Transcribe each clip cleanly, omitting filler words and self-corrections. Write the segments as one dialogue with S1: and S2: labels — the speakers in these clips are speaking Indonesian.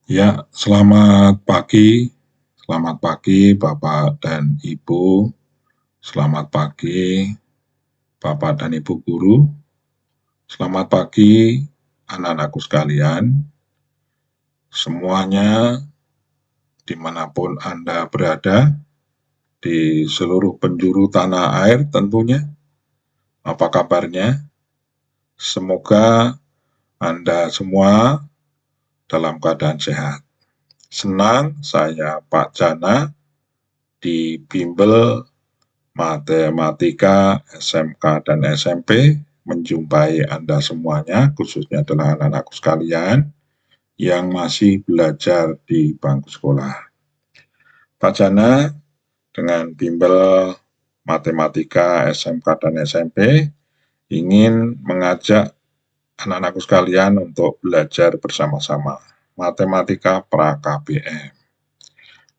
S1: Ya, selamat pagi Bapak dan Ibu, selamat pagi Bapak dan Ibu guru, selamat pagi anak-anakku sekalian, semuanya dimanapun Anda berada, di seluruh penjuru tanah air tentunya. Apa kabarnya? Semoga Anda semua dalam keadaan sehat. Senang saya Pak Jana di Bimbel Matematika SMK dan SMP menjumpai Anda semuanya, khususnya adalah anak-anakku sekalian yang masih belajar di bangku sekolah. Pak Jana dengan Bimbel Matematika SMK dan SMP ingin mengajak anak-anakku sekalian untuk belajar bersama-sama Matematika Pra-KBM.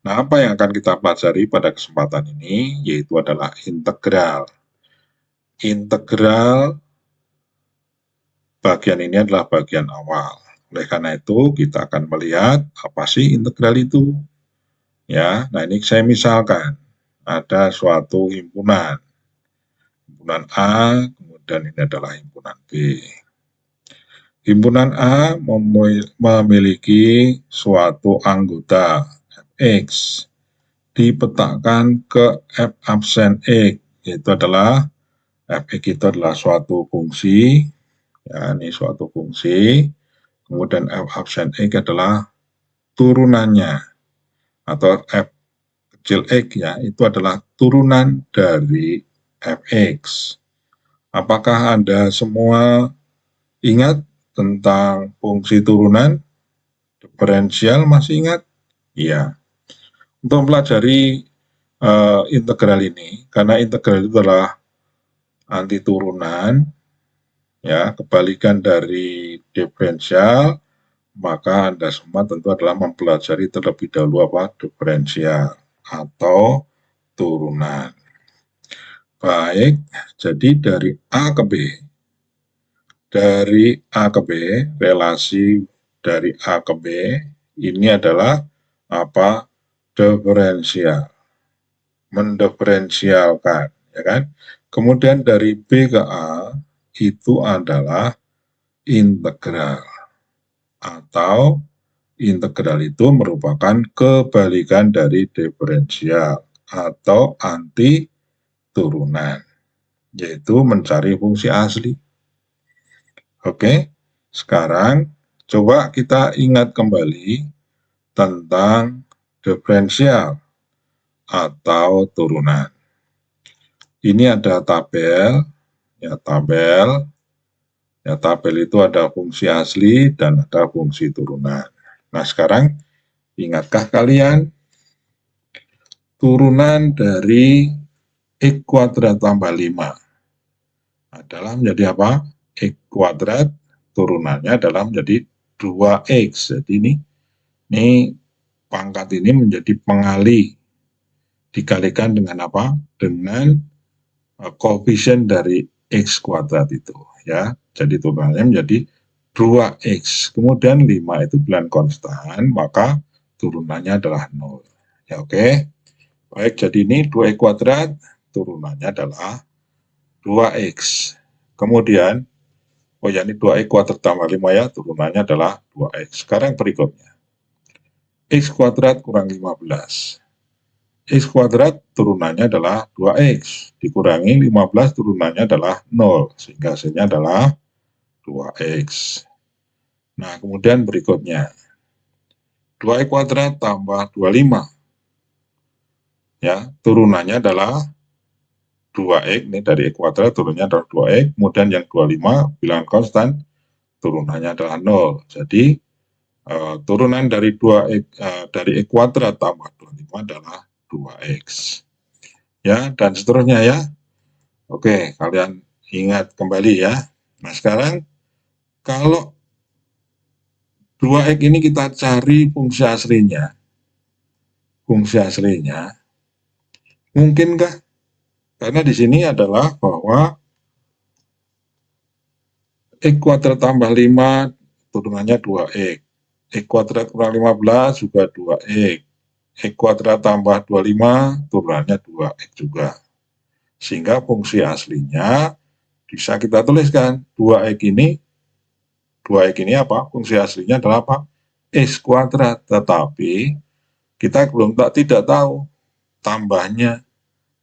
S1: Nah, apa yang akan kita pelajari pada kesempatan ini yaitu adalah integral. Integral bagian ini adalah bagian awal. Oleh karena itu, kita akan melihat apa sih integral itu. Ya, nah ini saya misalkan ada suatu himpunan. Himpunan A, kemudian ini adalah himpunan B. Himpunan A memiliki suatu anggota Fx dipetakan ke F absen X, yaitu adalah Fx itu adalah suatu fungsi, ya ini suatu fungsi, kemudian F absen X adalah turunannya, atau F kecil X ya, itu adalah turunan dari Fx. Apakah Anda semua ingat tentang fungsi turunan? Diferensial masih ingat? Iya. Untuk mempelajari integral ini, karena integral itu adalah anti turunan, ya kebalikan dari diferensial, maka Anda semua tentu adalah mempelajari terlebih dahulu apa diferensial atau turunan. Baik, jadi dari A ke B, relasi dari A ke B ini adalah apa? Diferensial, mendiferensialkan, ya kan? Kemudian dari B ke A itu adalah integral, atau integral itu merupakan kebalikan dari diferensial atau anti turunan, yaitu mencari fungsi asli. Oke, sekarang coba kita ingat kembali tentang diferensial atau turunan. Ini ada tabel, ya tabel itu ada fungsi asli dan ada fungsi turunan. Nah, sekarang ingatkah kalian turunan dari X kuadrat tambah 5 adalah menjadi apa? X kuadrat turunannya adalah menjadi 2X. Jadi ini pangkat ini menjadi pengali dikalikan dengan apa? Dengan koefisien dari X kuadrat itu, ya. Jadi turunannya menjadi 2X. Kemudian 5 itu bilangan konstan, maka turunannya adalah 0. Ya, oke. Baik, jadi ini 2X kuadrat, turunannya adalah 2X. Kemudian, oh ya ini 2X kuadrat tambah 5 ya, turunannya adalah 2X. Sekarang berikutnya. X kuadrat kurang 15. X kuadrat turunannya adalah 2X. Dikurangi 15 turunannya adalah 0. Sehingga hasilnya adalah 2X. Nah, kemudian berikutnya. 2X kuadrat tambah 25. Ya, turunannya adalah 2X, ini dari X kuadrat turunnya adalah 2X, kemudian yang 25 bilangan konstan turunannya adalah 0. Jadi turunan dari 2X dari X kuadrat tambah 25 adalah 2X. Ya, dan seterusnya ya. Oke, kalian ingat kembali ya. Nah, sekarang kalau 2X ini kita cari fungsi aslinya. Fungsi aslinya mungkinkah? Karena di sini adalah bahwa X kuadrat tambah 5 turunannya 2X. X kuadrat kurang 15 juga 2X. X kuadrat tambah 25 turunannya 2X juga. Sehingga fungsi aslinya bisa kita tuliskan 2X ini apa? Fungsi aslinya adalah apa? X kuadrat. Tetapi kita tidak tahu tambahnya.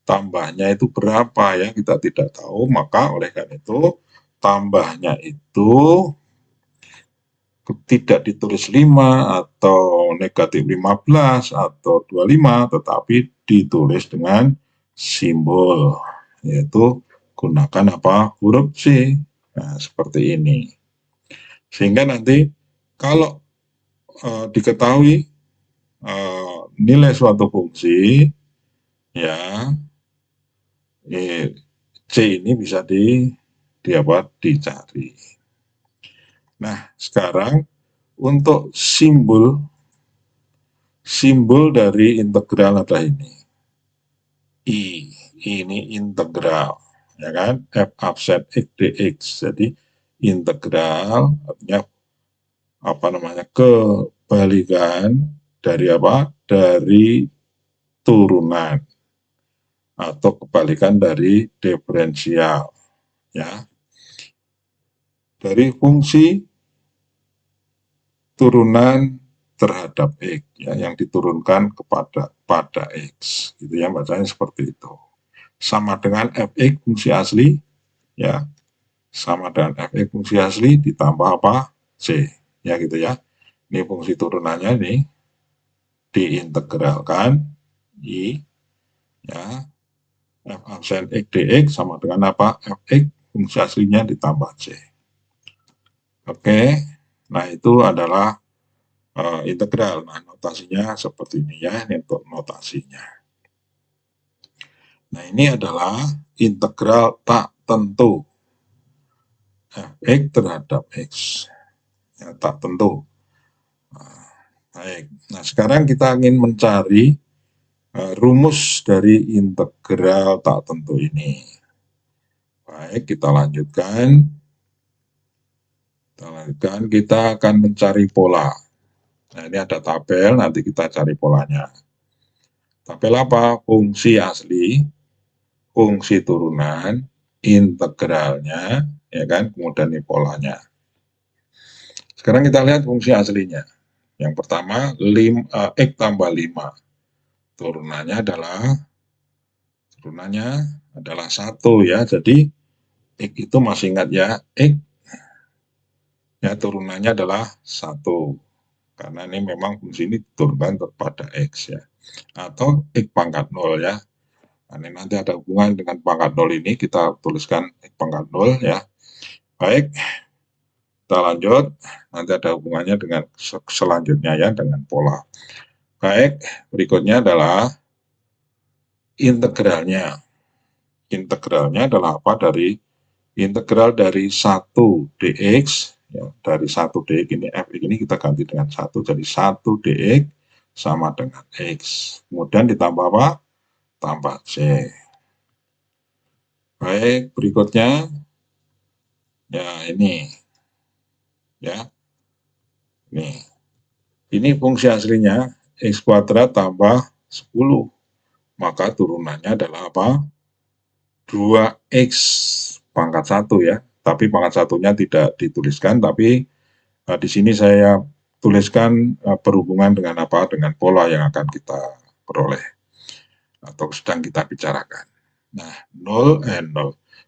S1: Tambahnya itu berapa ya, kita tidak tahu. Maka oleh karena itu tambahnya itu tidak ditulis 5 atau negatif 15 atau 25, tetapi ditulis dengan simbol, yaitu gunakan apa? Huruf C. Nah, seperti ini. Sehingga nanti kalau diketahui nilai suatu fungsi, ya C ini bisa dicari. Nah, sekarang untuk simbol dari integral adalah ini. Ini integral, ya kan? F absen X dx. Jadi integral artinya apa namanya? Kebalikan dari apa? Dari turunan atau kebalikan dari diferensial, ya. Dari fungsi turunan terhadap X, ya, yang diturunkan pada X, gitu ya, bacanya seperti itu. Sama dengan fx fungsi asli, ya, sama dengan fx fungsi asli ditambah apa? C, ya gitu ya. Ini fungsi turunannya nih diintegralkan I, ya, f absen X dx sama dengan apa? Fx fungsi aslinya ditambah C. Oke, nah itu adalah integral. Nah, notasinya seperti ini ya, ini untuk notasinya. Nah, ini adalah integral tak tentu. Fx terhadap X. Ya, tak tentu. Baik, nah sekarang kita ingin mencari rumus dari integral tak tentu ini. Baik, kita lanjutkan. Kita akan mencari pola. Nah, ini ada tabel, nanti kita cari polanya. Tabel apa? Fungsi asli, fungsi turunan, integralnya, ya kan? Kemudian ini polanya. Sekarang kita lihat fungsi aslinya. Yang pertama, X tambah 5. Turunannya adalah 1 ya. Jadi X itu masih ingat ya, X ya turunannya adalah 1. Karena ini memang fungsi ini diturunkan kepada X ya. Atau X pangkat 0 ya. Nah, ini nanti ada hubungan dengan pangkat 0 ini, kita tuliskan X pangkat 0 ya. Baik, kita lanjut. Nanti ada hubungannya dengan selanjutnya ya, dengan pola. Baik, berikutnya adalah integralnya. Integralnya adalah apa? Integral dari 1 dx, ya, dari 1 dx ini fx ini kita ganti dengan 1, jadi 1 dx sama dengan x. Kemudian ditambah apa? Tambah c. Baik, berikutnya ya ini. Ya. Ini fungsi aslinya x kuadrat tambah 10. Maka turunannya adalah apa? 2x pangkat 1 ya. Tapi pangkat satunya tidak dituliskan, tapi di sini saya tuliskan berhubungan dengan apa? Dengan pola yang akan kita peroleh atau sedang kita bicarakan. Nah, 0,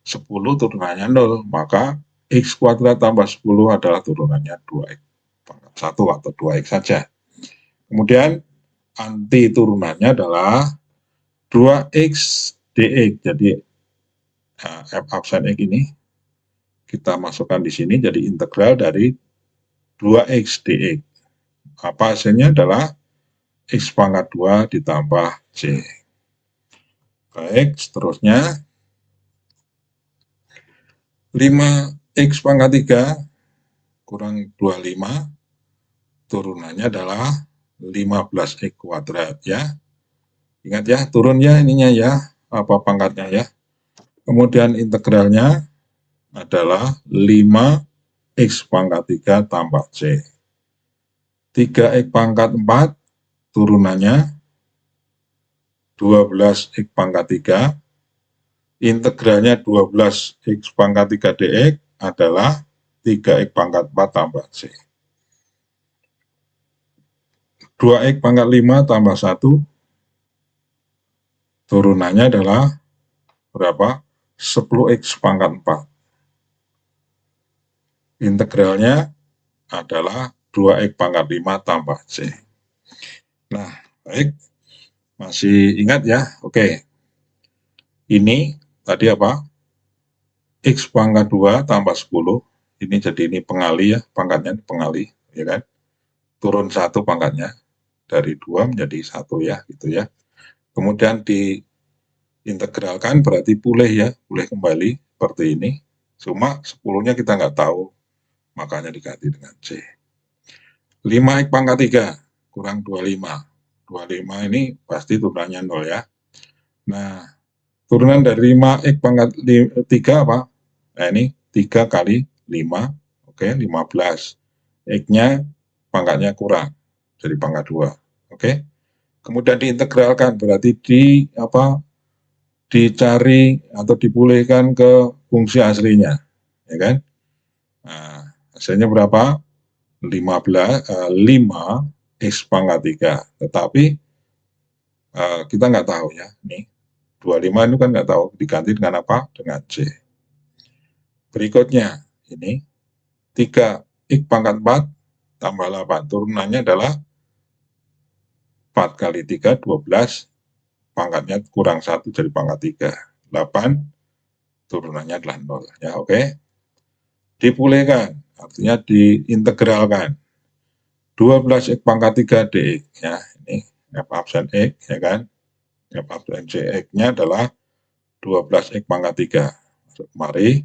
S1: 10 turunannya 0, maka x kuadrat tambah 10 adalah turunannya 2x pangkat 1 atau 2x saja. Kemudian anti turunannya adalah 2x dx. Jadi f absen x ini kita masukkan di sini jadi integral dari 2x dx. Apa hasilnya adalah x pangkat 2 ditambah c. Baik, seterusnya 5x pangkat 3 kurang 25 turunannya adalah 15x kuadrat ya. Ingat ya, turun ya ininya ya, apa pangkatnya ya. Kemudian integralnya adalah 5x pangkat 3 tambah c. 3x pangkat 4 turunannya 12x pangkat 3, integralnya 12x pangkat 3 dx adalah 3x pangkat 4 tambah c. 2x pangkat 5 tambah 1, turunannya adalah berapa? 10x pangkat 4. Integralnya adalah 2x pangkat 5 tambah c. Nah, baik. Masih ingat ya? Oke. Ini tadi apa? X pangkat 2 tambah 10. Ini jadi ini pengali ya, pangkatnya pengali, ya kan? Turun 1 pangkatnya. Dari 2 menjadi 1 ya, gitu ya. Kemudian diintegralkan berarti pulih ya, pulih kembali seperti ini. Cuma 10-nya kita nggak tahu, makanya diganti dengan C. 5x pangkat 3 kurang 25. 25 ini pasti turunannya 0 ya. Nah, turunan dari 5x pangkat 3 apa? Nah, ini 3 kali 5, oke, 15. X-nya pangkatnya kurang, jadi pangkat 2. Oke. Kemudian diintegralkan, berarti dicari atau dipulihkan ke fungsi aslinya, ya kan? Nah, hasilnya berapa? 5 X pangkat 3. Tetapi kita nggak tahu ya, nih 25 itu kan nggak tahu, diganti dengan apa? Dengan C. Berikutnya, ini 3x pangkat 4 tambah 8. Turunannya adalah 4 kali 3, 12. Pangkatnya kurang 1 jadi pangkat 3. 8, turunannya adalah 0. Ya, oke. Dipulihkan, artinya diintegralkan. 12x pangkat 3 dx. Ya, ini F absen X, ya kan. F absen X-nya adalah 12x pangkat 3. Mari,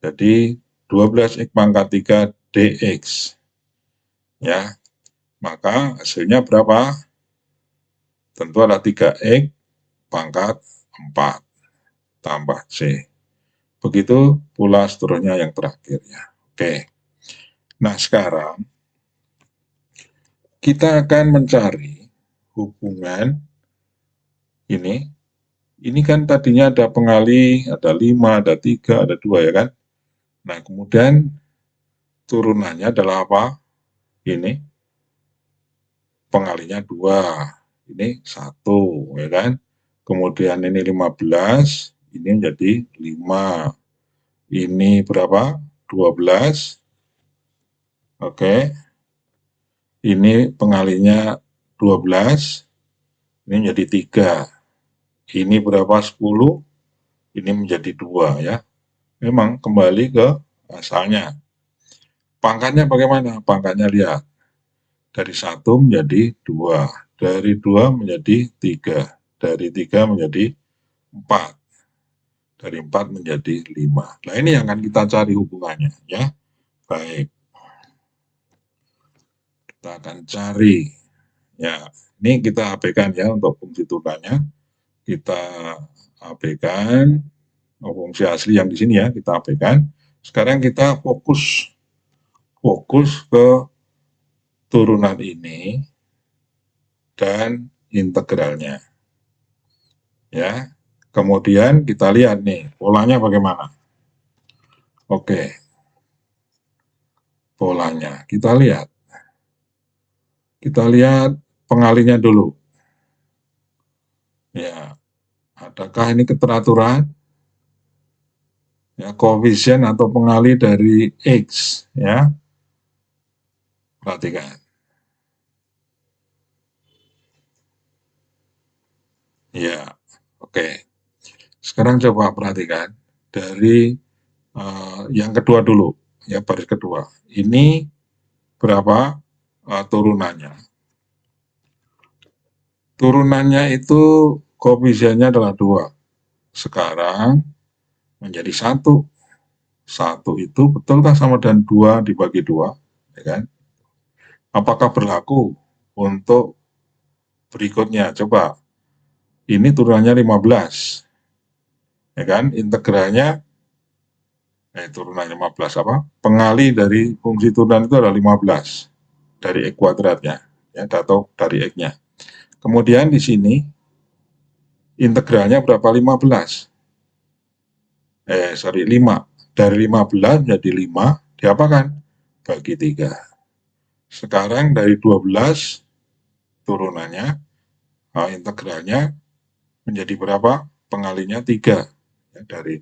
S1: jadi 12x pangkat 3 dx. Ya, maka hasilnya berapa? Tentu adalah 3x pangkat 4 tambah C. Begitu pula seterusnya yang terakhirnya. Oke. Nah, sekarang kita akan mencari hubungan ini. Ini kan tadinya ada pengali, ada 5, ada 3, ada 2 ya kan. Nah, kemudian turunannya adalah apa? Ini pengalinya 2, ini 1 ya kan. Kemudian ini 15, ini menjadi 5. Ini berapa? 12. Oke. Ini pengalinya 12. Ini menjadi 3. Ini berapa? 10. Ini menjadi 2 ya. Memang kembali ke asalnya. Pangkatnya bagaimana? Pangkatnya lihat. Dari 1 menjadi 2. Dari 2 menjadi 3. Dari 3 menjadi 4. Dari 4 menjadi 5. Nah, ini yang akan kita cari hubungannya ya. Baik. Kita akan cari. Ya, ini kita abaikan ya untuk fungsi turunannya. Kita abaikan fungsi asli yang di sini ya, kita abaikan. Sekarang kita fokus ke turunan ini dan integralnya. Ya. Kemudian kita lihat nih, polanya bagaimana. Oke. Polanya, kita lihat. Kita lihat pengalinya dulu. Ya. Adakah ini keteraturan? Ya, koefisien atau pengali dari X ya. Perhatikan. Ya, oke. Sekarang coba perhatikan dari yang kedua dulu, ya baris kedua. Ini berapa turunannya? Turunannya itu koefisiennya adalah 2. Sekarang menjadi 1. 1 itu betulkah sama dengan 2 dibagi 2? Ya kan? Apakah berlaku untuk berikutnya? Coba. Ini turunannya 15. Ya kan? Integralnya turunan 15 apa? Pengali dari fungsi turunan itu adalah 15. dari X kuadratnya, ya, atau dari X-nya. Kemudian di sini integralnya berapa? 15. 5. Dari 15 menjadi 5, diapakan? Bagi 3. Sekarang dari 12 turunannya, integralnya menjadi berapa? Pengalinya 3. Ya, dari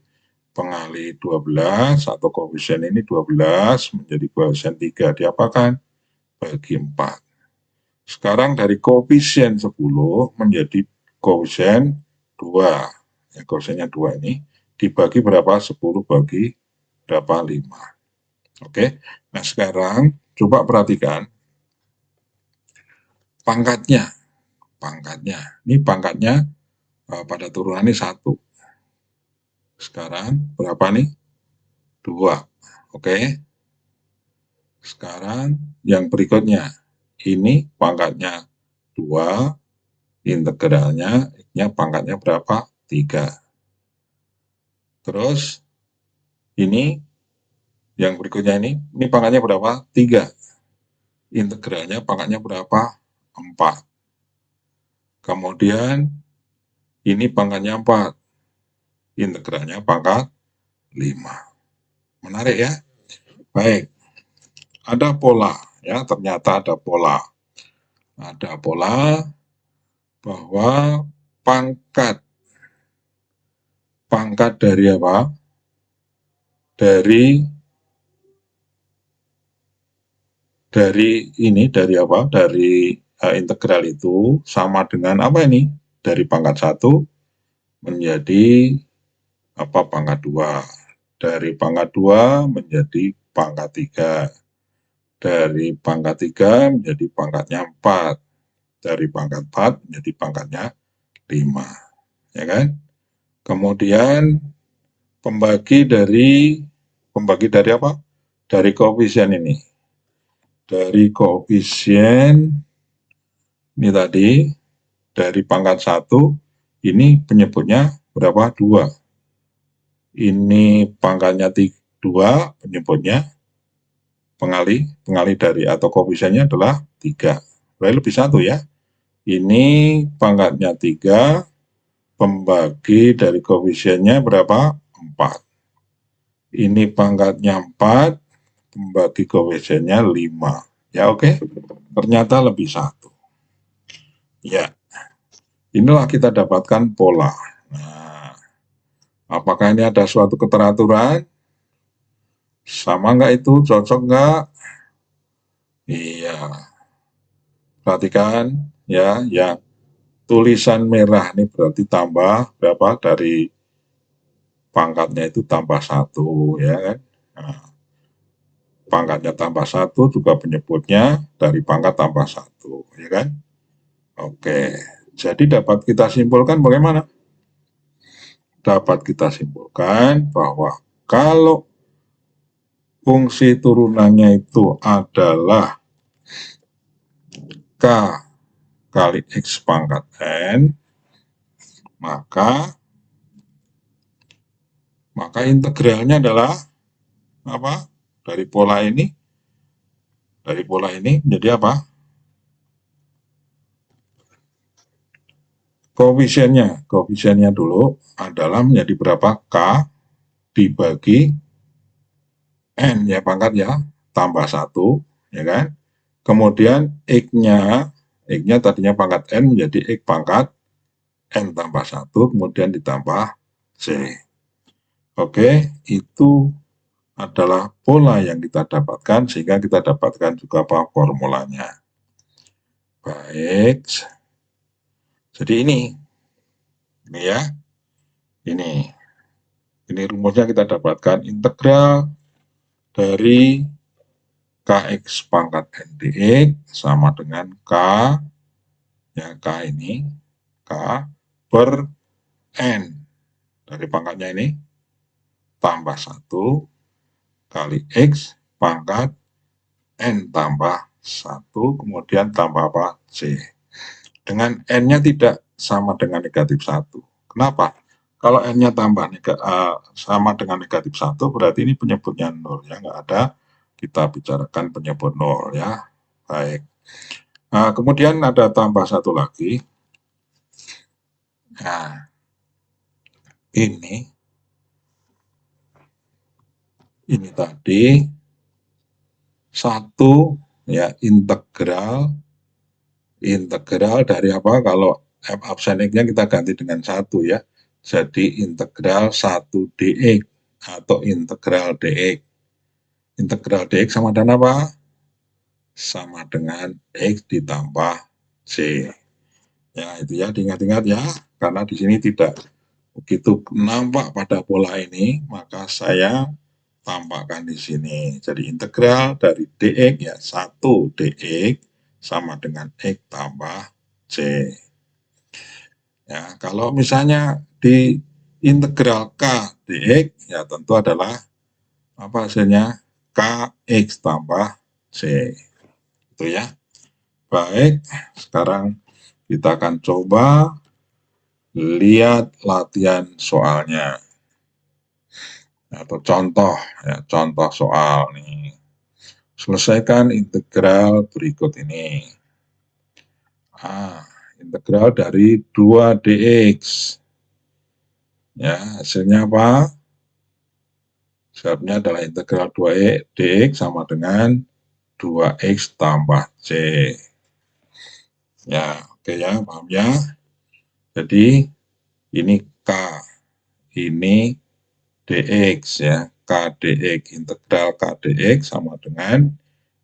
S1: pengali 12 atau koefisien ini 12 menjadi koefisien 3, diapakan? Bagi 4. Sekarang dari koefisien 10 menjadi koefisien 2. Ya, koefisiennya 2 ini dibagi berapa? 10 bagi berapa? 5. Oke. Nah, sekarang coba perhatikan pangkatnya. Ini pangkatnya pada turunan ini 1. Sekarang berapa nih? 2. Oke. Sekarang yang berikutnya. Ini pangkatnya 2, integralnya X-nya pangkatnya berapa? 3. Terus ini yang berikutnya ini pangkatnya berapa? 3. Integralnya pangkatnya berapa? 4. Kemudian ini pangkatnya 4. Integralnya pangkat 5. Menarik ya? Baik. Ada pola ya, ternyata ada pola. Ada pola bahwa pangkat dari apa? Dari ini dari apa? Dari integral itu sama dengan apa ini? Dari pangkat 1 menjadi apa? Pangkat 2. Dari pangkat 2 menjadi pangkat 3. Dari pangkat 3 menjadi pangkatnya 4. Dari pangkat 4 menjadi pangkatnya 5. Ya kan? Kemudian pembagi dari apa? Dari koefisien ini. Dari koefisien ini tadi, dari pangkat 1, ini penyebutnya berapa? 2. Ini pangkatnya 2, penyebutnya pengali dari atau koefisiennya adalah 3. Berarti lebih 1 ya. Ini pangkatnya 3, pembagi dari koefisiennya berapa? 4. Ini pangkatnya 4, pembagi koefisiennya 5. Ya oke, ternyata lebih 1. Ya, inilah kita dapatkan pola. Nah, apakah ini ada suatu keteraturan? Sama nggak itu? Cocok nggak? Iya, perhatikan ya, yang tulisan merah ini berarti tambah berapa? Dari pangkatnya itu tambah 1, ya kan? Nah, pangkatnya tambah 1 juga penyebutnya dari pangkat tambah 1, ya kan? Oke, jadi dapat kita simpulkan bagaimana? Dapat kita simpulkan bahwa kalau fungsi turunannya itu adalah K kali X pangkat N, maka integralnya adalah apa? Dari pola ini menjadi apa? Koefisiennya dulu adalah menjadi berapa? K dibagi N ya, pangkat ya, tambah 1, ya kan? Kemudian X-nya tadinya pangkat N menjadi X pangkat N tambah 1, kemudian ditambah C. Oke, itu adalah pola yang kita dapatkan, sehingga kita dapatkan juga apa? Formulanya. Baik, jadi ini ya, ini rumusnya kita dapatkan integral dari Kx pangkat N dx sama dengan K, ya K ini, K per N, dari pangkatnya ini, tambah 1 kali X pangkat N tambah 1, kemudian tambah apa? C. Dengan N-nya tidak sama dengan negatif 1. Kenapa? Kalau N-nya sama dengan negatif 1, berarti ini penyebutnya 0. Ya, nggak ada kita bicarakan penyebut 0. Ya. Baik. Nah, kemudian ada tambah satu lagi. Nah, ini tadi satu ya integral dari apa? Kalau f absen x-nya kita ganti dengan satu ya. Jadi integral 1 dx atau integral dx. Integral dx sama dengan apa? Sama dengan x ditambah c. Ya, itu ya, diingat-ingat ya, karena di sini tidak begitu nampak pada pola ini, maka saya tambahkan di sini. Jadi integral dari dx ya 1 dx sama dengan x tambah c. Ya, kalau misalnya di integral k dx ya tentu adalah apa hasilnya? Kx tambah c. Itu ya. Baik, sekarang kita akan coba lihat latihan soalnya atau contoh ya, contoh soal nih. Selesaikan integral berikut ini. Integral dari 2 dx. Ya, hasilnya apa? Jawabnya adalah integral 2 dx sama dengan 2x tambah c. Ya, oke ya, paham ya. Jadi ini k, ini dx ya, k dx, integral k dx sama dengan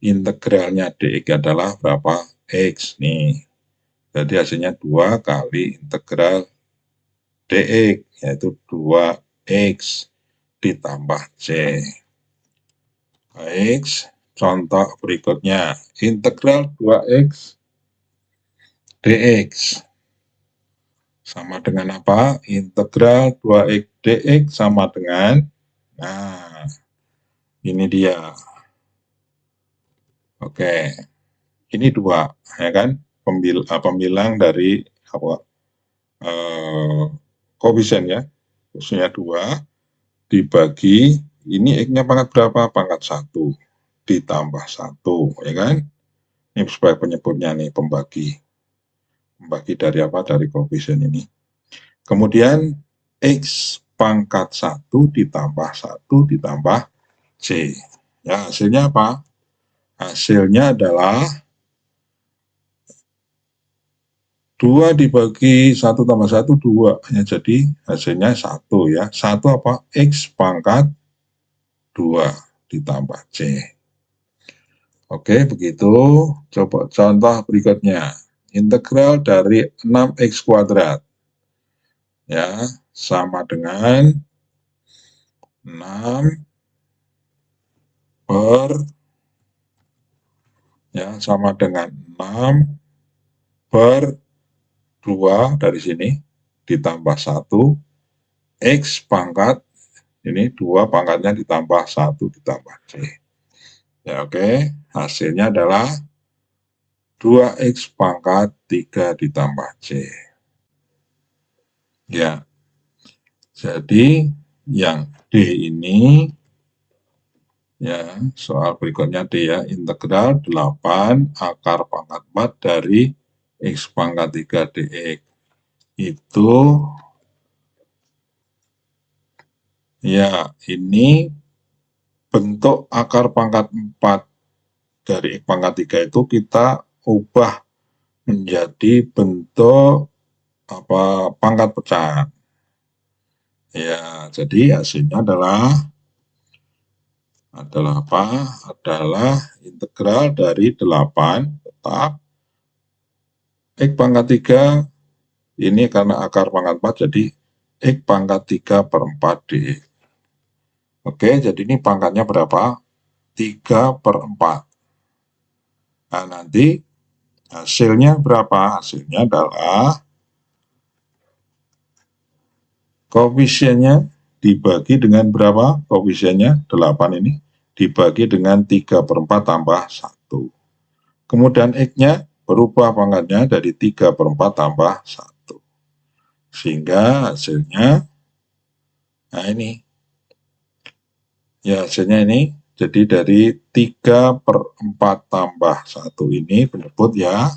S1: integralnya dx adalah berapa? X nih. Jadi hasilnya 2 kali integral dx, yaitu 2x ditambah c. Baik, contoh berikutnya. Integral 2x dx sama dengan apa? Integral 2x dx sama dengan, nah, ini dia. Oke, ini 2, ya kan? Pembilang dari apa? Koefisien ya, khususnya 2 dibagi, ini x-nya pangkat berapa? Pangkat 1 ditambah 1, ya kan? Ini sebagai penyebutnya nih, pembagi dari apa? Dari koefisien ini. Kemudian x pangkat 1 ditambah 1 ditambah c. Ya, hasilnya apa? Hasilnya adalah 2 dibagi 1 tambah 1, 2. Ya, jadi hasilnya 1 ya. 1 apa? X pangkat 2 ditambah C. Oke, begitu. Coba contoh berikutnya. Integral dari 6x kuadrat. Ya, sama dengan 6 per, ya, sama dengan 6 per 2 dari sini ditambah 1 x pangkat ini 2 pangkatnya ditambah 1 ditambah c. Ya, oke, hasilnya adalah 2x pangkat 3 ditambah c. Ya, jadi yang D ini ya, soal berikutnya D ya, integral 8 akar pangkat 4 dari x pangkat 3 dx. Itu ya, ini bentuk akar pangkat 4 dari x pangkat 3 itu kita ubah menjadi bentuk apa? Pangkat pecahan. Ya, jadi hasilnya adalah apa? Adalah integral dari 8 tetap x pangkat 3 ini karena akar pangkat 4 jadi x pangkat 3 per 4 dx. Oke, jadi ini pangkatnya berapa? 3 per 4. Nah, nanti hasilnya berapa? Hasilnya adalah koefisiennya dibagi dengan berapa? Koefisiennya 8 ini dibagi dengan 3 per 4 tambah 1. Kemudian x-nya berubah pangkatnya dari 3 per 4 tambah 1. Sehingga hasilnya, nah ini, ya hasilnya ini Jadi dari 3/4 tambah 1 ini penyebut ya.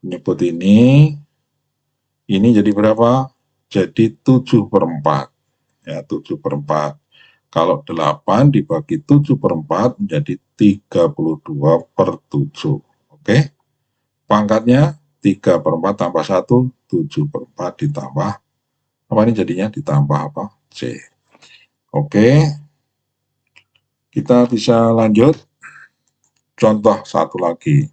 S1: Penyebut ini jadi berapa? Jadi 7/4. Ya, 7/4. Kalau 8 dibagi 7/4 menjadi 32/7. Oke. Pangkatnya 3/4 tambah 1, 7/4 ditambah, apa ini jadinya? Ditambah apa? C. Oke. Kita bisa lanjut. Contoh satu lagi.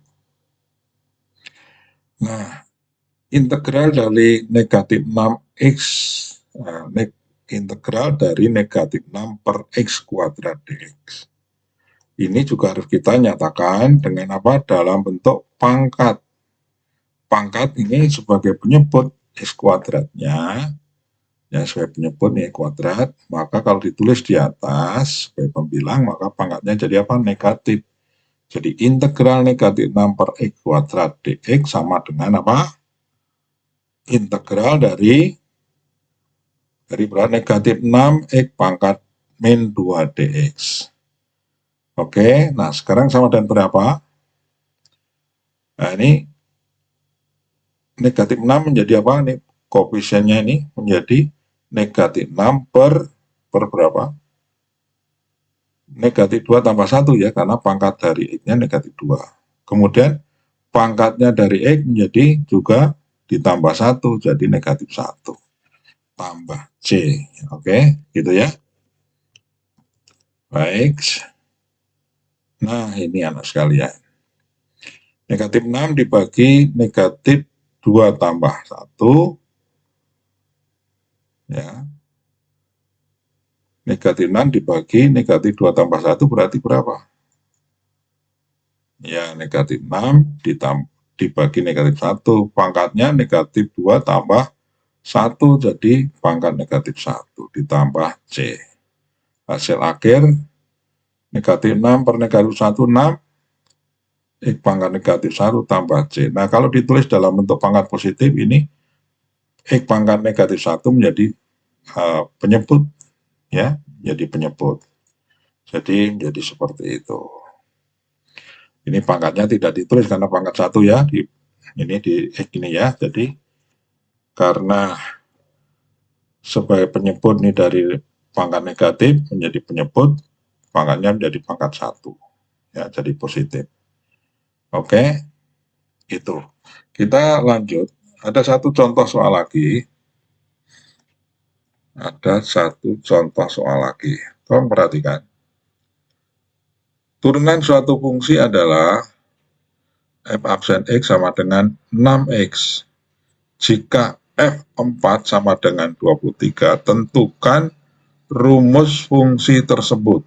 S1: Nah, integral dari negatif 6x, integral dari negatif 6 per x kuadrat dx. Ini juga harus kita nyatakan dengan apa? Dalam bentuk pangkat. Pangkat ini sebagai penyebut x kuadratnya, ya sebagai penyebut nih kuadrat, maka kalau ditulis di atas sebagai pembilang, maka pangkatnya jadi apa? Negatif. Jadi integral negatif 6 per x kuadrat dx sama dengan apa? Integral dari berat negatif 6 x pangkat min 2 dx. Oke, nah sekarang sama dengan berapa? Nah ini negatif 6 menjadi apa? Ini koefisiennya ini menjadi negatif 6 per berapa? Negatif 2 tambah 1 ya, karena pangkat dari x-nya negatif 2. Kemudian pangkatnya dari x menjadi juga ditambah 1, jadi negatif 1. Tambah C. Oke, gitu ya. Baik. Nah, ini anak sekalian. Negatif 6 dibagi negatif 2 tambah 1. Ya. Negatif 6 dibagi negatif 2 tambah 1 berarti berapa? Ya, negatif 6 dibagi negatif 1. Pangkatnya negatif 2 tambah 1, jadi pangkat negatif 1 ditambah C. Hasil akhir negatif 6 per negatif 1, 6. X pangkat negatif 1 tambah C. Nah, kalau ditulis dalam bentuk pangkat positif ini, X pangkat negatif 1 menjadi penyebut, ya, jadi penyebut. Jadi menjadi seperti itu. Ini pangkatnya tidak ditulis karena pangkat 1 ya, ini di X ini ya. Jadi karena sebagai penyebut ini dari pangkat negatif menjadi penyebut, pangkatnya menjadi pangkat 1. Ya, jadi positif. Oke, itu. Kita lanjut. Ada satu contoh soal lagi. Tolong perhatikan. Turunan suatu fungsi adalah f absen x sama dengan 6x. Jika f4 sama dengan 23, tentukan rumus fungsi tersebut.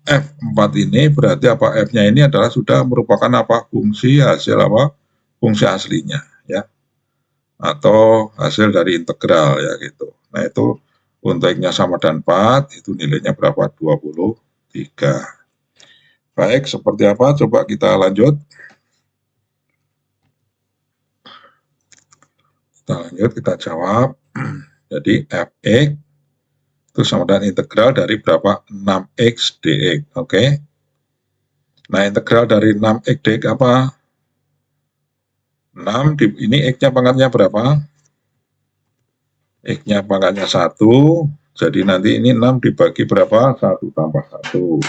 S1: F4 ini berarti apa? F-nya ini adalah sudah merupakan apa? Fungsi hasil apa? Fungsi aslinya, ya. Atau hasil dari integral, ya gitu. Nah, itu untuk X-nya sama dan 4, itu nilainya berapa? 23. Baik, seperti apa? Coba kita lanjut. Kita jawab. Jadi, Fx itu sama dengan integral dari berapa? 6x dx. Oke. Nah, integral dari 6x dx apa? 6, ini x-nya pangkatnya berapa? X-nya pangkatnya 1, jadi nanti ini 6 dibagi berapa? 1 tambah 1.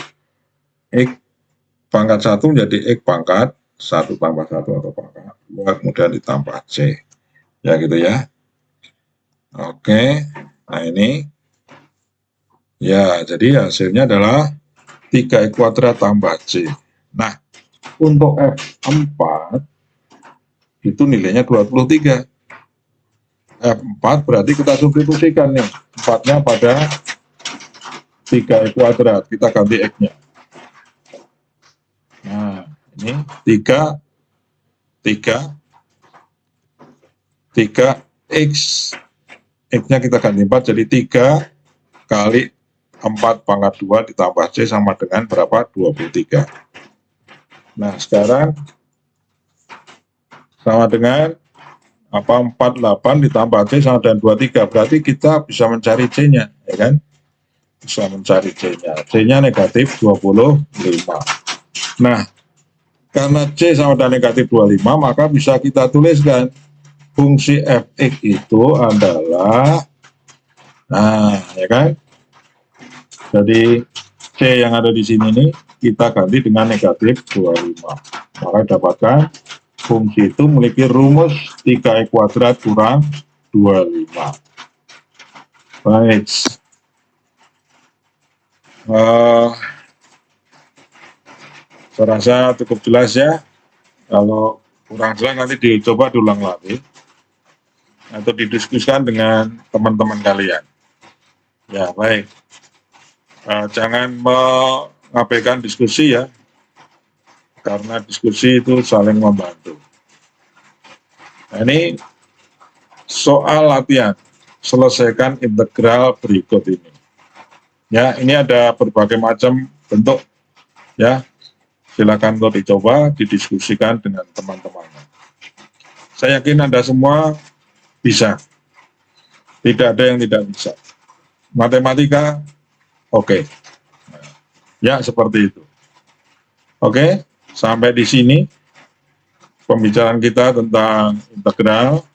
S1: X pangkat 1 menjadi X pangkat 1 tambah 1 atau pangkat 2, kemudian ditambah C. Ya gitu ya. Oke, nah ini. Ya, jadi hasilnya adalah 3x kuadrat tambah C. Nah, untuk F4 itu nilainya 23. F4 berarti kita substitusikan nih. 4-nya pada 3x kuadrat. Kita ganti X-nya. Nah, ini 3 X. X-nya kita ganti 4, jadi 3 kali 4 pangkat 2 ditambah C sama dengan berapa? 23. Nah, sekarang sama dengan apa? 48 ditambah C sama dengan 23. Berarti kita bisa mencari C-nya, ya kan? bisa mencari C-nya. C-nya negatif 25. Nah, karena C sama dengan negatif 25, maka bisa kita tuliskan fungsi fx itu adalah, nah ya kan, jadi C yang ada di sini nih kita ganti dengan negatif 25, maka dapatkan fungsi itu memiliki rumus 3x kuadrat kurang 25. Baik, saya rasa cukup jelas ya. Kalau kurang jelas nanti dicoba diulang lagi atau didiskusikan dengan teman-teman kalian. Ya baik, jangan mengabaikan diskusi ya, karena diskusi itu saling membantu. Nah, ini soal latihan, selesaikan integral berikut ini. Ya, ini ada berbagai macam bentuk ya. Silakan untuk dicoba, didiskusikan dengan teman-teman. Saya yakin Anda semua bisa. Tidak ada yang tidak bisa. Matematika, oke. Ya, seperti itu. Oke, sampai di sini pembicaraan kita tentang integral.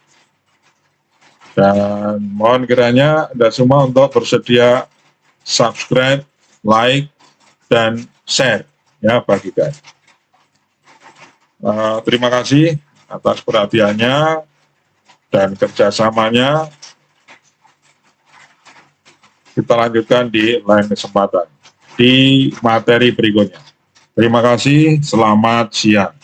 S1: Dan mohon kiranya Anda semua untuk bersedia subscribe, like, dan share, ya, bagikan. Terima kasih atas perhatiannya dan kerjasamanya. Kita lanjutkan di lain kesempatan, di materi berikutnya. Terima kasih, selamat siang.